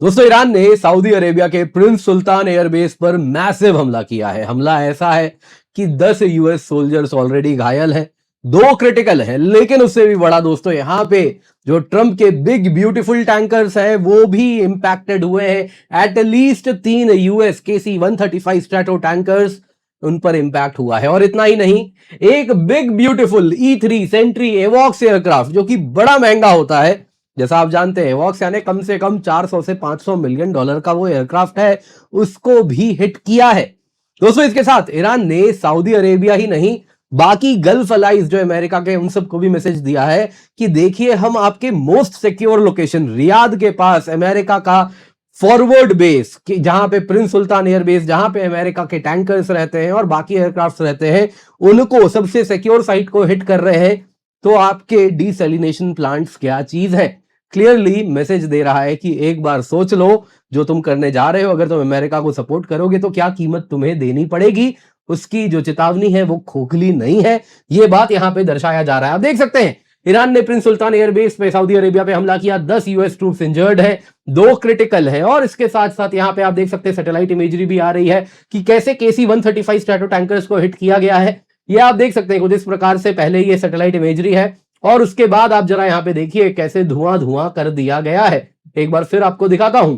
दोस्तों, ईरान ने Saudi Arabia के प्रिंस सुल्तान एयरबेस पर मैसिव हमला किया है। हमला ऐसा है कि 10 यूएस सोल्जर्स ऑलरेडी घायल हैं, 2 क्रिटिकल हैं। लेकिन उससे भी बड़ा दोस्तों, यहां पे जो ट्रंप के बिग ब्यूटीफुल टैंकर्स हैं वो भी इंपैक्टेड हुए हैं। At least 3 US KC-135 strato tankers उन पर इंपैक्ट हुआ है। और इतना ही नहीं, एक बिग ब्यूटीफुल E3 सेंट्री एवॉक्स एयरक्राफ्ट, जो कि बड़ा महंगा होता है, जैसा आप जानते हैं एवॉक्स यानी कम से कम 400 से 500 मिलियन डॉलर का वो एयरक्राफ्ट है, उसको भी हिट किया है। दोस्तों, इसके साथ ईरान ने सऊदी अरेबिया ही नहीं, बाकी गल्फ अलाइज जो अमेरिका के, उन सबको भी मैसेज दिया है कि देखिए, हम आपके मोस्ट सिक्योर लोकेशन रियाद के पास अमेरिका का फॉरवर्ड बेस, जहां पे प्रिंस सुल्तान एयरबेस, जहां पे अमेरिका के टैंकर्स रहते हैं और बाकी एयरक्राफ्ट रहते हैं, उनको सबसे सिक्योर साइट को हिट कर रहे हैं। तो आपके डिसैलिनेशन प्लांट्स क्या चीज है? क्लियरली मैसेज दे रहा है कि एक बार सोच लो जो तुम करने जा रहे हो। अगर तुम अमेरिका को सपोर्ट करोगे तो क्या कीमत तुम्हें देनी पड़ेगी। उसकी जो चेतावनी है वो खोखली नहीं है। ये बात यहां पे दर्शाया जा रहा है। आप देख सकते हैं, ईरान ने प्रिंस सुल्तान एयरबेस पे सऊदी अरेबिया पे हमला किया। 10 यूएस ट्रूप्स इंजर्ड है, 2 क्रिटिकल है। और इसके साथ साथ यहां पे आप देख सकते हैं सैटेलाइट इमेजरी भी आ रही है कि कैसे KC-135 स्ट्रैटो टैंकर्स को हिट किया गया है। ये आप देख सकते हैं कुछ इस प्रकार से। पहले ये सैटेलाइट इमेजरी है और उसके बाद आप जरा यहां पे देखिए कैसे धुआं धुआं कर दिया गया है। एक बार फिर आपको दिखाता हूं।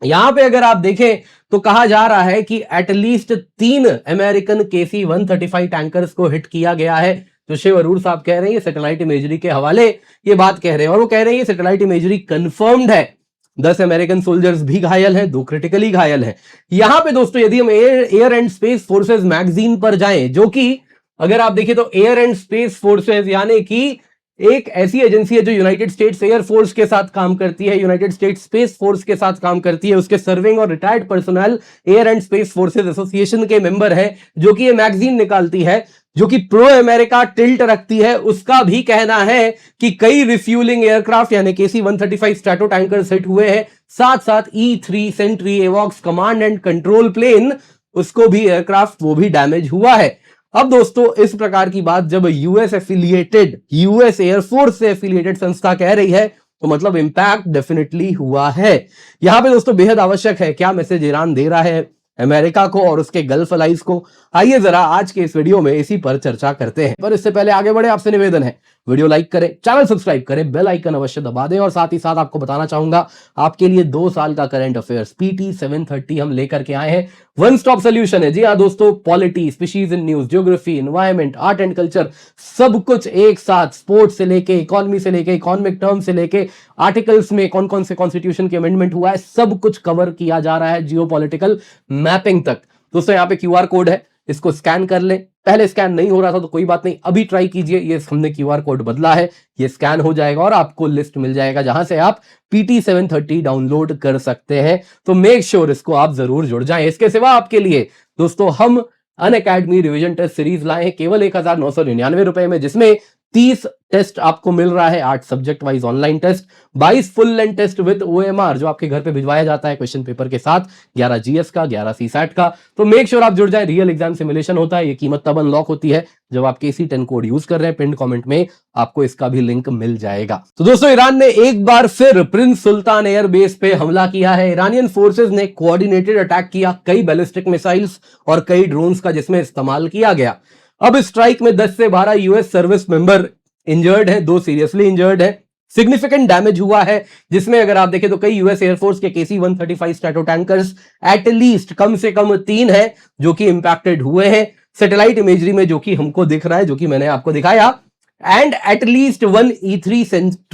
यहां पे अगर आप देखें तो कहा जा रहा है कि एटलीस्ट 3 अमेरिकन KC-135 टैंकर्स को हिट किया गया है। जो शिव अरूर साहब कह रहे हैं सैटेलाइट इमेजरी के हवाले ये बात कह रहे हैं, और वो कह रहे हैं सैटेलाइट इमेजरी कंफर्म्ड है। 10 अमेरिकन सोल्जर्स भी घायल हैं, 2 क्रिटिकली घायल हैं। यहां पे दोस्तों, यदि हम air and space forces magazine पर जाएं, जो कि अगर आप देखिए तो एयर एंड स्पेस फोर्सेज यानी कि एक ऐसी एजेंसी है जो यूनाइटेड स्टेट्स एयर फोर्स के साथ काम करती है, यूनाइटेड स्टेट्स स्पेस फोर्स के साथ काम करती है। उसके सर्विंग और retired personal air and space forces association के मेंबर है, जो कि ये मैगजीन निकालती है, जो कि प्रो अमेरिका टिल्ट रखती है। उसका भी कहना है कि कई रिफ्यूलिंग एयरक्राफ्ट यानी KC-135 स्ट्रैटो टैंकर्स हिट हुए हैं। साथ साथ E3 सेंट्री एवॉक्स कमांड एंड कंट्रोल प्लेन, उसको भी एयरक्राफ्ट वो भी डैमेज हुआ है। अब दोस्तों, इस प्रकार की बात जब यूएस एयरफोर्स से एफिलिएटेड संस्था कह रही है तो मतलब इंपैक्ट डेफिनेटली हुआ है। यहां पे दोस्तों बेहद आवश्यक है क्या मैसेज ईरान दे रहा है अमेरिका को और उसके गल्फ अलाइज को। आइए जरा आज के इस वीडियो में इसी पर चर्चा करते हैं। पर इससे पहले आगे बढ़े, आपसे निवेदन है वीडियो लाइक करें, चैनल सब्सक्राइब करें, बेल आइकन अवश्य दबा दें। और साथ ही साथ आपको बताना चाहूंगा आपके लिए 2 साल का करंट अफेयर्स PT 730 हम लेकर के आए हैं। वन स्टॉप सोल्यूशन है। जी हाँ दोस्तों, polity, species in news, geography, environment, art and culture, सब कुछ एक साथ। स्पोर्ट्स से लेके इकोनॉमी से लेके इकोनॉमिक टर्म से लेके आर्टिकल्स में कौन कौन से कॉन्स्टिट्यूशन के अमेंडमेंट हुआ है, सब कुछ कवर किया जा रहा है, जियोपॉलिटिकल मैपिंग तक। दोस्तों, यहाँ पे QR कोड है, इसको स्कैन कर लें। पहले स्कैन नहीं हो रहा था तो कोई बात नहीं, अभी ट्राई कीजिए। ये हमने QR कोड बदला है, ये स्कैन हो जाएगा और आपको लिस्ट मिल जाएगा जहां से आप PT 730 डाउनलोड कर सकते हैं। तो मेक श्योर इसको आप जरूर जुड़ जाएं। इसके सिवा आपके लिए दोस्तों हम अनअकैडमी रिवीजन टेस्ट सीरीज लाए हैं केवल 1999 रुपए में, जिसमें 30 टेस्ट आपको मिल रहा है, 8 subject wise online test, 22 full length test with OMR जो आपके घर पे भिजवाया जाता है क्वेश्चन पेपर के साथ, 11 GS का, 11 CSAT का। तो मेक श्योर आप जुड़ जाए। रियल एग्जाम सिमुलेशन होता है, ये कीमत तब अनलॉक होती है जब आप KC10 कोड यूज कर रहे हैं। पिन कमेंट में आपको इसका भी लिंक मिल जाएगा। तो दोस्तों, ईरान ने एक बार फिर प्रिंस सुल्तान एयरबेस पे हमला किया है। ईरानियन फोर्सेज ने कोऑर्डिनेटेड अटैक किया, कई बैलिस्टिक मिसाइल्स और कई ड्रोन्स का जिसमें इस्तेमाल किया गया। अब स्ट्राइक में 10 से 12 यूएस सर्विस मेंबर इंजर्ड है, 2 सीरियसली इंजर्ड है। सिग्निफिकेंट डैमेज हुआ है, जिसमें अगर आप देखें तो कई यूएस एयरफोर्स के KC-135 स्ट्रैटो टैंकर्स, एटलीस्ट कम से कम 3 है जो कि इंपैक्टेड हुए हैं सैटेलाइट इमेजरी में, जो कि हमको दिख रहा है, जो कि मैंने आपको दिखाया। एंड एटलीस्ट 1 E3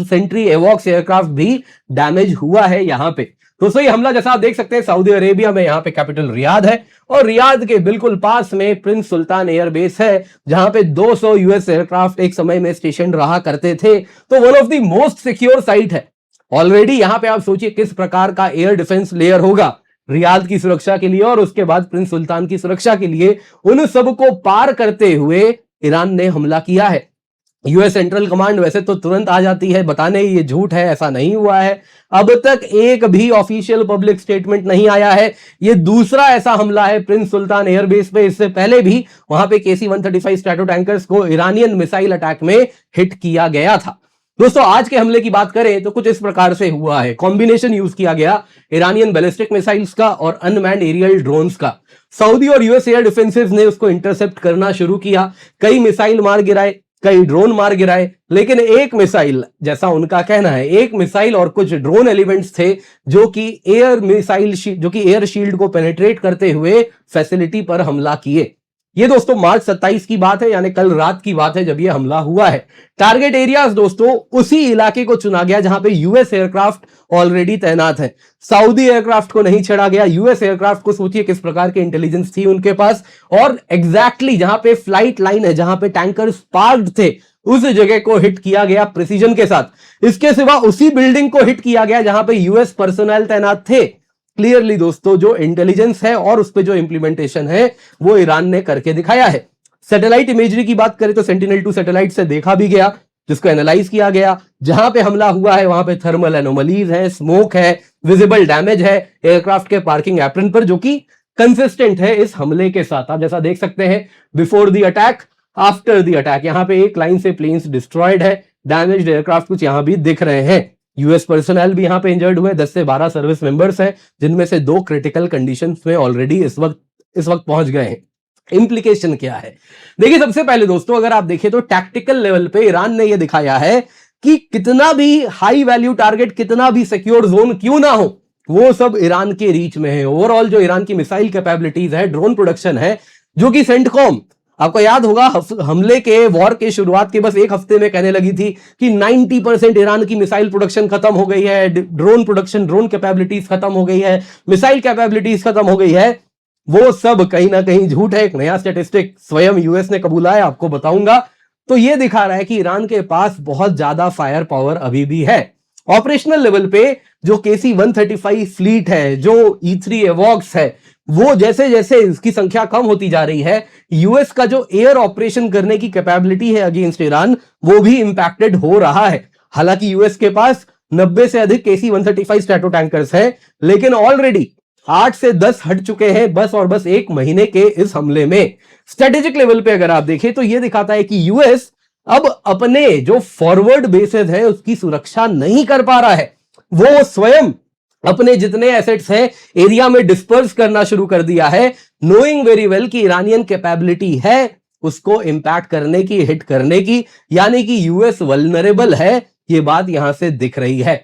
सेंट्री एवॉक्स एयरक्राफ्ट भी डैमेज हुआ है यहां पे। दोस्तों, ये हमला जैसा आप देख सकते हैं सऊदी अरेबिया में, यहां पे कैपिटल रियाद है और रियाद के बिल्कुल पास में प्रिंस सुल्तान एयरबेस है, जहां पे 200 यूएस एयरक्राफ्ट एक समय में स्टेशन रहा करते थे। तो one of the most secure site है ऑलरेडी। यहां पे आप सोचिए किस प्रकार का एयर डिफेंस लेयर होगा रियाद की सुरक्षा के लिए और उसके बाद प्रिंस सुल्तान की सुरक्षा के लिए। उन सबको पार करते हुए ईरान ने हमला किया है। यूएस सेंट्रल कमांड वैसे तो तुरंत आ जाती है बताने ये झूठ है, ऐसा नहीं हुआ है। अब तक एक भी ऑफिशियल पब्लिक स्टेटमेंट नहीं आया है। ये दूसरा ऐसा हमला है प्रिंस सुल्तान एयरबेस पे। इससे पहले भी वहां पे KC-135 स्ट्रैटो टैंकर्स को ईरानियन मिसाइल अटैक में हिट किया गया था। दोस्तों आज के हमले की बात करें तो कुछ इस प्रकार से हुआ है। कॉम्बिनेशन यूज किया गया ईरानियन बैलिस्टिक मिसाइल्स का और अनमैन्ड एरियल ड्रोन्स का। सऊदी और यूएस एयर डिफेंसेस ने उसको इंटरसेप्ट करना शुरू किया, कई मिसाइल मार गिराए, कई ड्रोन मार गिराए, लेकिन एक मिसाइल, जैसा उनका कहना है, एक मिसाइल और कुछ ड्रोन एलिमेंट्स थे जो कि एयर शील्ड को पेनिट्रेट करते हुए फैसिलिटी पर हमला किए। ये दोस्तों मार्च 27 की बात है, यानी कल रात की बात है जब ये हमला हुआ है। टारगेट एरियाज दोस्तों उसी इलाके को चुना गया जहां पे यूएस एयरक्राफ्ट ऑलरेडी तैनात है। सऊदी एयरक्राफ्ट को नहीं छेड़ा गया, यूएस एयरक्राफ्ट को सोचिए किस प्रकार की इंटेलिजेंस थी उनके पास, और एग्जैक्टली जहां पे फ्लाइट लाइन है, जहां पे टैंकर्स पार्क्ड थे, उस जगह को हिट किया गया प्रिसीजन के साथ। इसके सिवा उसी बिल्डिंग को हिट किया गया जहां पे यूएस पर्सनल तैनात थे। क्लियरली दोस्तों जो इंटेलिजेंस है और उस पे जो इंप्लीमेंटेशन है वो ईरान ने करके दिखाया है। सैटेलाइट इमेजरी की बात करें तो सेंटिनल-2 सैटेलाइट से देखा भी गया, जिसको एनालाइज किया गया। जहां पे हमला हुआ है वहां पे थर्मल एनोमलीज है, स्मोक है, विजिबल डैमेज है एयरक्राफ्ट के पार्किंग एप्रन पर, जो कि कंसिस्टेंट है इस हमले के साथ। आप जैसा देख सकते हैं, before the attack, after the attack, यहां पे एक लाइन से प्लेन्स डिस्ट्रॉयड है, डैमेज्ड एयरक्राफ्ट कुछ यहां भी दिख रहे हैं। यूएस पर्सनल भी यहां पे इंजर्ड हुए, 10 से 12 सर्विस मेंबर्स हैं, जिनमें से 2 क्रिटिकल कंडीशंस में ऑलरेडी इस वक्त पहुंच गए हैं। इंप्लीकेशन क्या है? देखिए सबसे पहले दोस्तों अगर आप देखें तो टैक्टिकल लेवल पे ईरान ने यह दिखाया है कि कितना भी हाई वैल्यू टारगेट, कितना भी सिक्योर जोन क्यों ना हो, वो सब ईरान के रीच में है। ओवरऑल जो ईरान की मिसाइल कैपेबिलिटीज है, ड्रोन प्रोडक्शन है, जो कि सेंटकॉम, आपको याद होगा हमले के वॉर के शुरुआत के बस एक हफ्ते में कहने लगी थी कि 90% ईरान की मिसाइल प्रोडक्शन खत्म हो गई है, ड्रोन प्रोडक्शन, ड्रोन कैपेबिलिटीज खत्म हो गई है, मिसाइल कैपेबिलिटीज खत्म हो गई है। वो सब कहीं ना कहीं झूठ है। एक नया स्टैटिस्टिक स्वयं यूएस ने कबूला है, आपको बताऊंगा। तो ये दिखा रहा है कि ईरान के पास बहुत ज्यादा फायर पावर अभी भी है। ऑपरेशनल लेवल पे जो KC-135 फ्लीट है, जो E-3 एवॉक्स है, वो जैसे जैसे इसकी संख्या कम होती जा रही है, यूएस का जो एयर ऑपरेशन करने की कैपेबिलिटी है अगेंस्ट ईरान, वो भी इंपैक्टेड हो रहा है। हालांकि यूएस के पास 90 से अधिक KC-135 स्ट्रैटो टैंकर्स हैं, लेकिन ऑलरेडी 8 से 10 हट चुके हैं बस और बस एक महीने के इस हमले में। स्ट्रेटेजिक लेवल पे अगर आप देखें तो यह दिखाता है कि यूएस अब अपने जो फॉरवर्ड बेसेस है उसकी सुरक्षा नहीं कर पा रहा है। वो स्वयं अपने जितने एसेट्स हैं एरिया में डिस्पर्स करना शुरू कर दिया है, नोइंग वेरी वेल कि ईरानियन कैपेबिलिटी है उसको इंपैक्ट करने की, हिट करने की, यानी कि यूएस वल्नरेबल है। ये बात यहां से दिख रही है।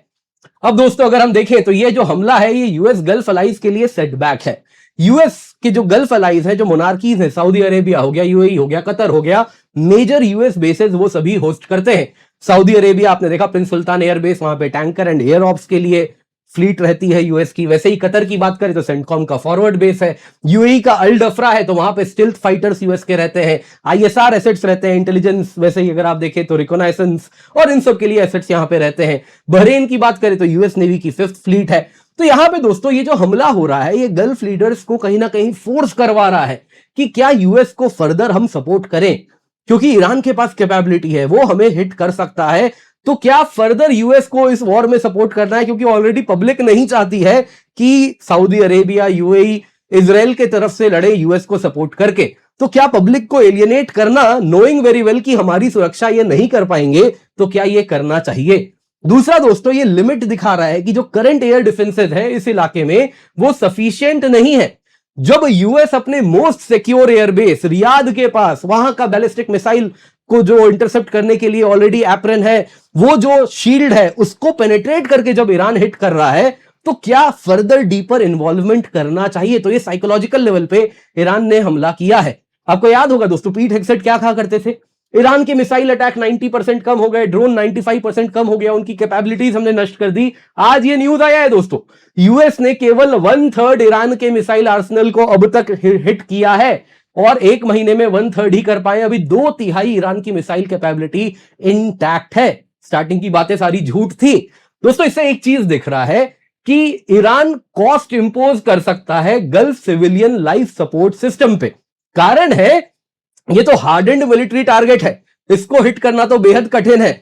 अब दोस्तों अगर हम देखें तो ये जो हमला है ये यूएस गल्फ अलाइज के लिए सेटबैक है। यूएस के जो गल्फ अलाइज है, जो मोनार्कीज है, सऊदी अरेबिया हो गया, यूएई हो गया, कतर हो गया, मेजर यूएस बेसेस वो सभी होस्ट करते हैं। सऊदी अरेबिया आपने देखा प्रिंस सुल्तान एयरबेस, वहां पे टैंकर एंड एयर ऑप्स के लिए फ्लीट रहती है यूएस की। वैसे ही कतर की बात करें तो सेंटकॉम का फॉरवर्ड बेस है। यूएई का अल डफरा है तो वहां पे स्टिल्थ फाइटर्स यूएस के रहते हैं, आईएसआर एसेट्स रहते हैं, इंटेलिजेंस, वैसे ही अगर आप देखें तो रिकॉनाइसेंस और इन सब के लिए एसेट्स यहां पे रहते हैं। बहरीन की बात करें तो यूएस नेवी की 5th फ्लीट है। तो यहां पे दोस्तों ये जो हमला हो रहा है ये गल्फ लीडर्स को कहीं ना कहीं फोर्स करवा रहा है कि क्या यूएस को फर्दर हम सपोर्ट करें, क्योंकि ईरान के पास कैपेबिलिटी है, वो हमें हिट कर सकता है। तो क्या फर्दर यूएस को इस वॉर में सपोर्ट करना है, क्योंकि ऑलरेडी पब्लिक नहीं चाहती है कि सऊदी अरेबिया, यूएई, इजराइल के तरफ से लड़े यूएस को सपोर्ट करके। तो क्या पब्लिक को एलियनेट करना, नोइंग वेरी वेल कि हमारी सुरक्षा ये नहीं कर पाएंगे, तो क्या ये करना चाहिए? दूसरा दोस्तों ये लिमिट दिखा रहा है कि जो करंट एयर डिफेंसेस है इस इलाके में वो सफिशिएंट नहीं है। जब यूएस अपने मोस्ट सिक्योर एयरबेस रियाद के पास, वहां का बैलिस्टिक मिसाइल को जो इंटरसेप्ट करने के लिए ऑलरेडी एप्रन है, वो जो शील्ड है उसको पेनिट्रेट करके जब ईरान हिट कर रहा है, तो क्या फर्दर डीपर इन्वॉल्वमेंट करना चाहिए? तो ये साइकोलॉजिकल लेवल पे ईरान ने हमला किया है। आपको याद होगा दोस्तों पीट हेगसेट क्या कहा करते थे, ईरान के मिसाइल अटैक 90% कम हो गए, ड्रोन 95% कम हो गया, उनकी कैपेबिलिटीज हमने नष्ट कर दी। आज ये न्यूज आया है दोस्तों, यूएस ने केवल 1/3 ईरान के मिसाइल आर्सेनल को अब तक हिट किया है, और एक महीने में 1/3 ही कर पाए। अभी 2/3 ईरान की मिसाइल कैपेबिलिटी इंटैक्ट है। स्टार्टिंग की बातें सारी झूठ थी दोस्तों। इससे एक चीज दिख रहा है कि ईरान कॉस्ट इंपोज कर सकता है gulf civilian life support system पे। कारण है ये तो हार्डेंड मिलिट्री टारगेट है, इसको हिट करना तो बेहद कठिन है।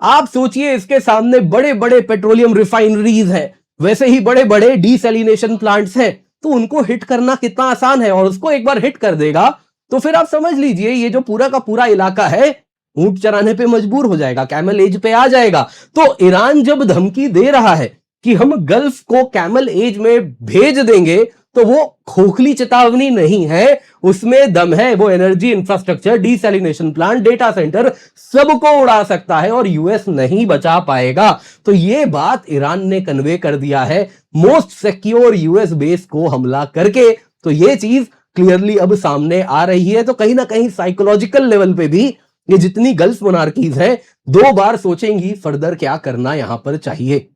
आप सोचिए इसके सामने बड़े बड़े पेट्रोलियम रिफाइनरीज हैं, वैसे ही बड़े बड़े डीसैलिनेशन प्लांट्स हैं, तो उनको हिट करना कितना आसान है। और उसको एक बार हिट कर देगा तो फिर आप समझ लीजिए ये जो पूरा का पूरा इलाका है ऊंट चराने पे मजबूर हो जाएगा, कैमल एज पे आ जाएगा। तो ईरान जब धमकी दे रहा है कि हम गल्फ को कैमल एज में भेज देंगे, तो वो खोखली चेतावनी नहीं है, उसमें दम है। वो energy infrastructure, desalination plant, data centre सबको उड़ा सकता है और यूएस नहीं बचा पाएगा। तो ये बात ईरान ने कन्वे कर दिया है मोस्ट सिक्योर यूएस बेस को हमला करके। तो ये चीज क्लियरली अब सामने आ रही है। तो कहीं ना कहीं साइकोलॉजिकल लेवल पे भी ये जितनी गल्फ मोनार्कीज हैं 2 बार सोचेंगी फर्दर क्या करना यहां पर चाहिए।